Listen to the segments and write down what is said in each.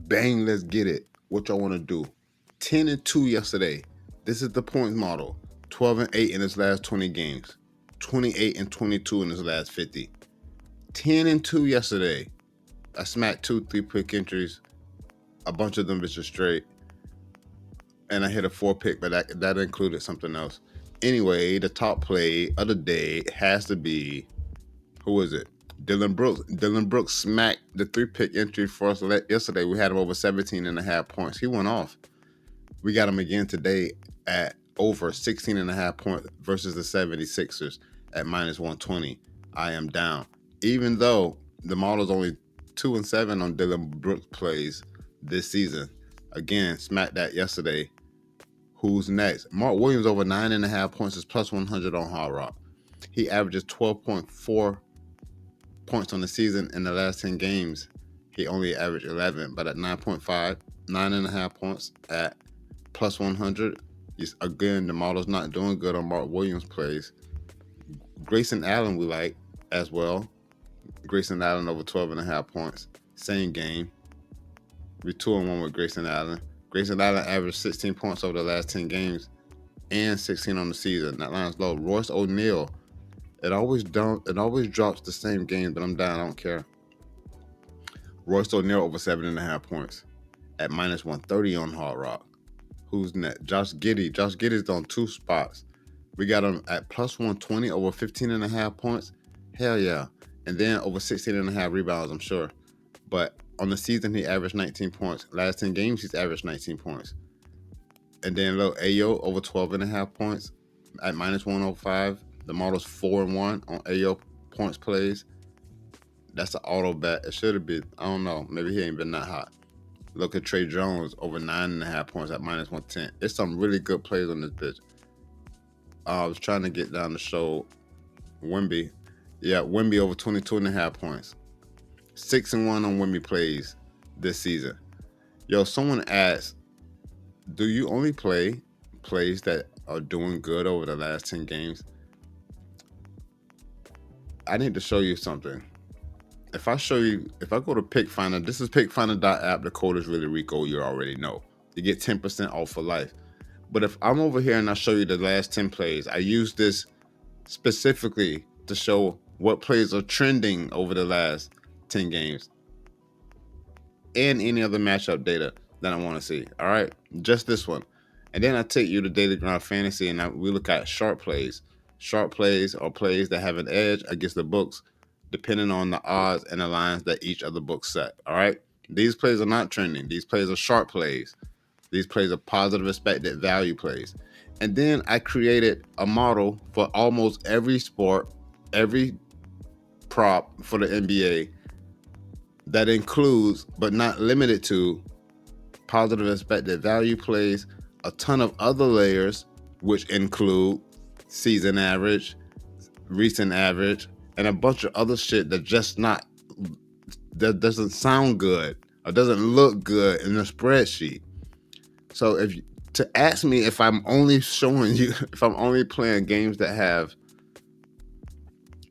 Bang, let's get it. What y'all want to do? 10-2 yesterday. This is the points model. 12-8 in his last 20 games. 28-22 in his last 50. 10-2 yesterday. I smacked 2 3-pick entries. A bunch of them bitches straight. And I hit a 4-pick, but that included something else. Anyway, the top play of the day has to be, who is it? Dylan Brooks. Dylan Brooks smacked the 3-pick entry for us yesterday. We had him over 17.5 points. He went off. We got him again today at over 16.5 points versus the 76ers at -120. I am down. Even though the model's only 2-7 on Dylan Brooks plays this season. Again, smacked that yesterday. Who's next? Mark Williams over 9.5 points is +100 on Hard Rock. He averages 12.4 points on the season. In the last 10 games, he only averaged 11, but at 9.5, 9.5 points at +100. Again, the model's not doing good on Mark Williams plays. Grayson Allen we like as well. Grayson Allen over 12.5 points. Same game. We 2-1 with Grayson Allen. Grayson Allen averaged 16 points over the last 10 games and 16 on the season. That line's low. Royce O'Neal. It always drops the same game, but I'm down. I don't care. Royce O'Neal over 7.5 points at -130 on Hard Rock. Who's next? Josh Giddey. Josh Giddey's on 2 spots. We got him at +120 over 15.5 points. Hell yeah. And then over 16.5 rebounds, I'm sure. But on the season, he averaged 19 points. Last 10 games, he's averaged 19 points. And then little Ayo over 12.5 points at -105. The model's 4-1 on Ayo points plays. That's an auto bet. It should have been, I don't know. Maybe he ain't been that hot. Look at Trey Jones over 9.5 points at -110. It's some really good plays on this bitch. I was trying to get down to show Wemby. Yeah, Wemby over 22.5 points. 6-1 on Wemby plays this season. Yo, someone asked, do you only play plays that are doing good over the last 10 games? I need to show you something. If I go to Pick Finder, this is pickfinder.app. The code is really Rico. You already know. You get 10% off for life. But if I'm over here and I show you the last 10 plays, I use this specifically to show what plays are trending over the last 10 games and any other matchup data that I want to see. All right, just this one. And then I take you to Daily Grind Fantasy and we look at sharp plays. Sharp plays are plays that have an edge against the books depending on the odds and the lines that each of the books set. All right, these plays are not trending. These plays are sharp plays. These plays are positive expected value plays. And then I created a model for almost every sport, every prop for the NBA that includes, but not limited to, positive expected value plays, a ton of other layers, which include season average, recent average, and a bunch of other shit that doesn't sound good or doesn't look good in the spreadsheet. So to ask me if I'm only showing you, if I'm only playing games that have,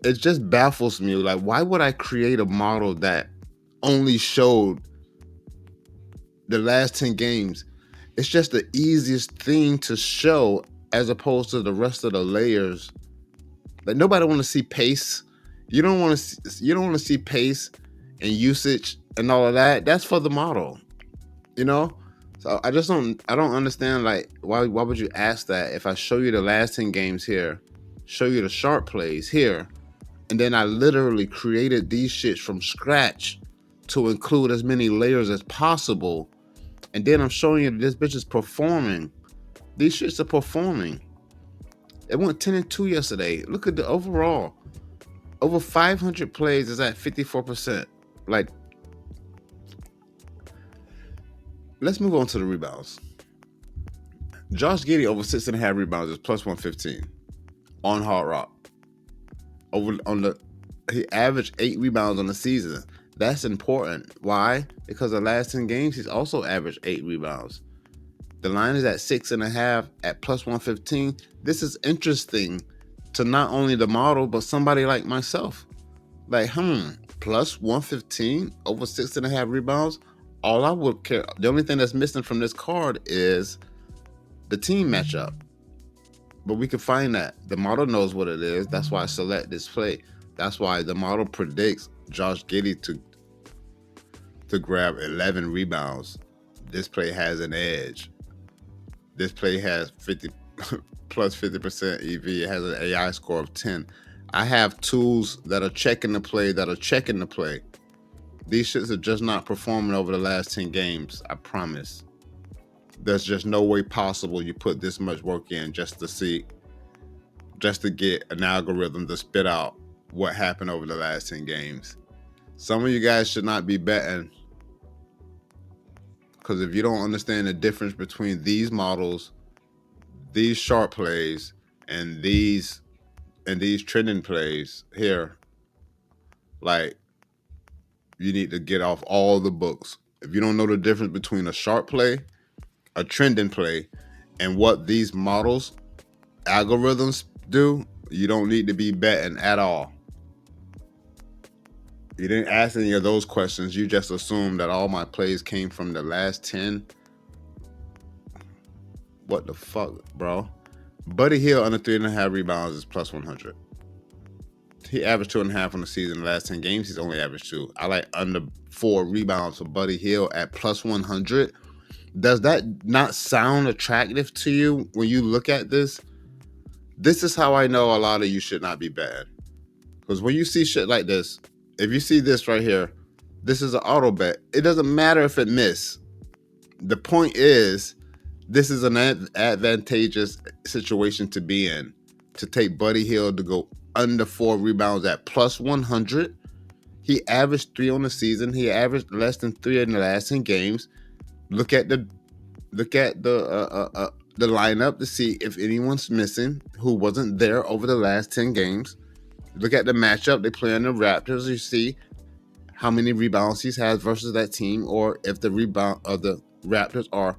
it just baffles me. Like, why would I create a model that only showed the last 10 games? It's just the easiest thing to show as opposed to the rest of the layers. Like, nobody want to see pace. You don't want to see pace and usage and all of that. That's for the model, you know? So I don't understand, like, why would you ask that if I show you the last 10 games here, show you the sharp plays here, and then I literally created these shits from scratch to include as many layers as possible, and then I'm showing you that this bitch is performing. These shits are performing. It went 10-2 yesterday. Look at the overall. Over 500 plays is at 54%. Like, let's move on to the rebounds. Josh Giddey over 6.5 rebounds is +115 on Hard Rock. He averaged 8 rebounds on the season. That's important. Why? Because the last 10 games, he's also averaged 8 rebounds. The line is at 6.5 at +115. This is interesting to not only the model, but somebody like myself. Like, +115 over 6.5 rebounds All I would care, the only thing that's missing from this card is the team matchup. But we can find that. The model knows what it is. That's why I select this play. That's why the model predicts Josh Giddey to grab 11 rebounds. This play has an edge. This play has 50 plus 50% EV. It has an AI score of 10. I have tools that are checking the play, These shits are just not performing over the last 10 games. I promise. There's just no way possible you put this much work in just to get an algorithm to spit out what happened over the last 10 games. Some of you guys should not be betting, because if you don't understand the difference between these models, these sharp plays, and these trending plays here, like, you need to get off all the books. If you don't know the difference between a sharp play, a trending play, and what these models algorithms do, you don't need to be betting at all. You didn't ask any of those questions. You just assumed that all my plays came from the last 10. What the fuck, bro? Buddy Hield under 3.5 rebounds is plus 100. He averaged 2.5 on the season. The last 10 games, he's only averaged 2. I like under 4 rebounds for Buddy Hield at plus 100. Does that not sound attractive to you when you look at this? This is how I know a lot of you should not be betting. Because when you see shit like this, if you see this right here, this is an auto bet. It doesn't matter if it miss. The point is, this is an advantageous situation to be in. To take Buddy Hield to go under 4 rebounds at plus 100. He averaged 3 on the season. He averaged less than 3 in the last 10 games. Look at the lineup to see if anyone's missing who wasn't there over the last 10 games. Look at the matchup they play on the Raptors. You see how many rebounds he has versus that team, or if the rebound of the Raptors are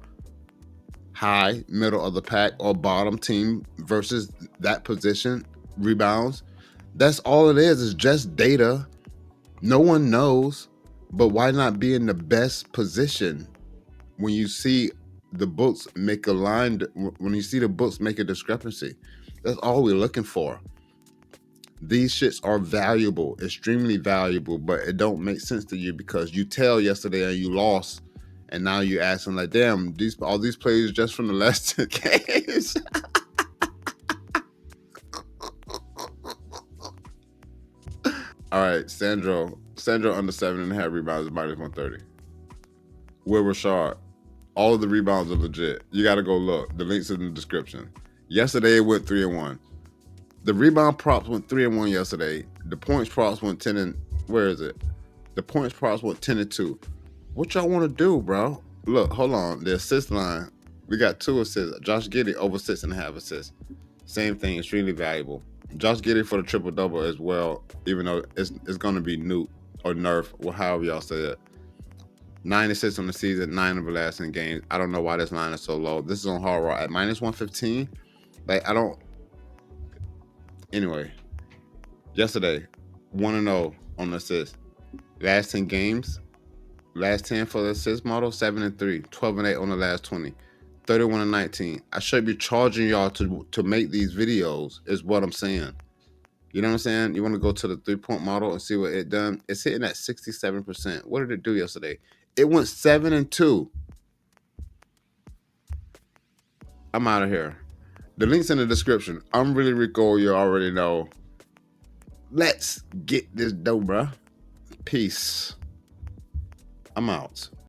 high, middle of the pack, or bottom team versus that position rebounds. That's all it is. It's just data. No one knows, but why not be in the best position when you see the books make a line, when you see the books make a discrepancy? That's all we're looking for. These shits are valuable, extremely valuable, but it don't make sense to you because you tell yesterday and you lost, and now you're asking like, damn, all these plays just from the last 10 games. All right, Sandro under 7.5 rebounds is minus 130. Will Rashard, all of the rebounds are legit. You got to go look. The link's in the description. Yesterday it went 3-1. The rebound props went 3-1 yesterday. The points props went 10 and where is it? The points props went 10-2. What y'all want to do, bro? Look, hold on. The assist line, we got 2 assists. Josh Giddey over 6.5 assists. Same thing, extremely valuable. Josh Giddey for the triple double as well, even though it's going to be Newt or Nerf, or however y'all say it. 9 assists on the season, 9 of the last 10 games. I don't know why this line is so low. This is on Hard Rock at minus 115. Like, I don't. Anyway, yesterday, 1-0 on the assist. Last 10 games, last 10 for the assist model, 7-3, 12-8 on the last 20, 31-19. I should be charging y'all to make these videos, is what I'm saying. You know what I'm saying? You want to go to the 3-point model and see what it done. It's hitting at 67%. What did it do yesterday? It went 7-2. I'm out of here. The link's in the description. I'm really Rico. You already know. Let's get this dough, bruh. Peace. I'm out.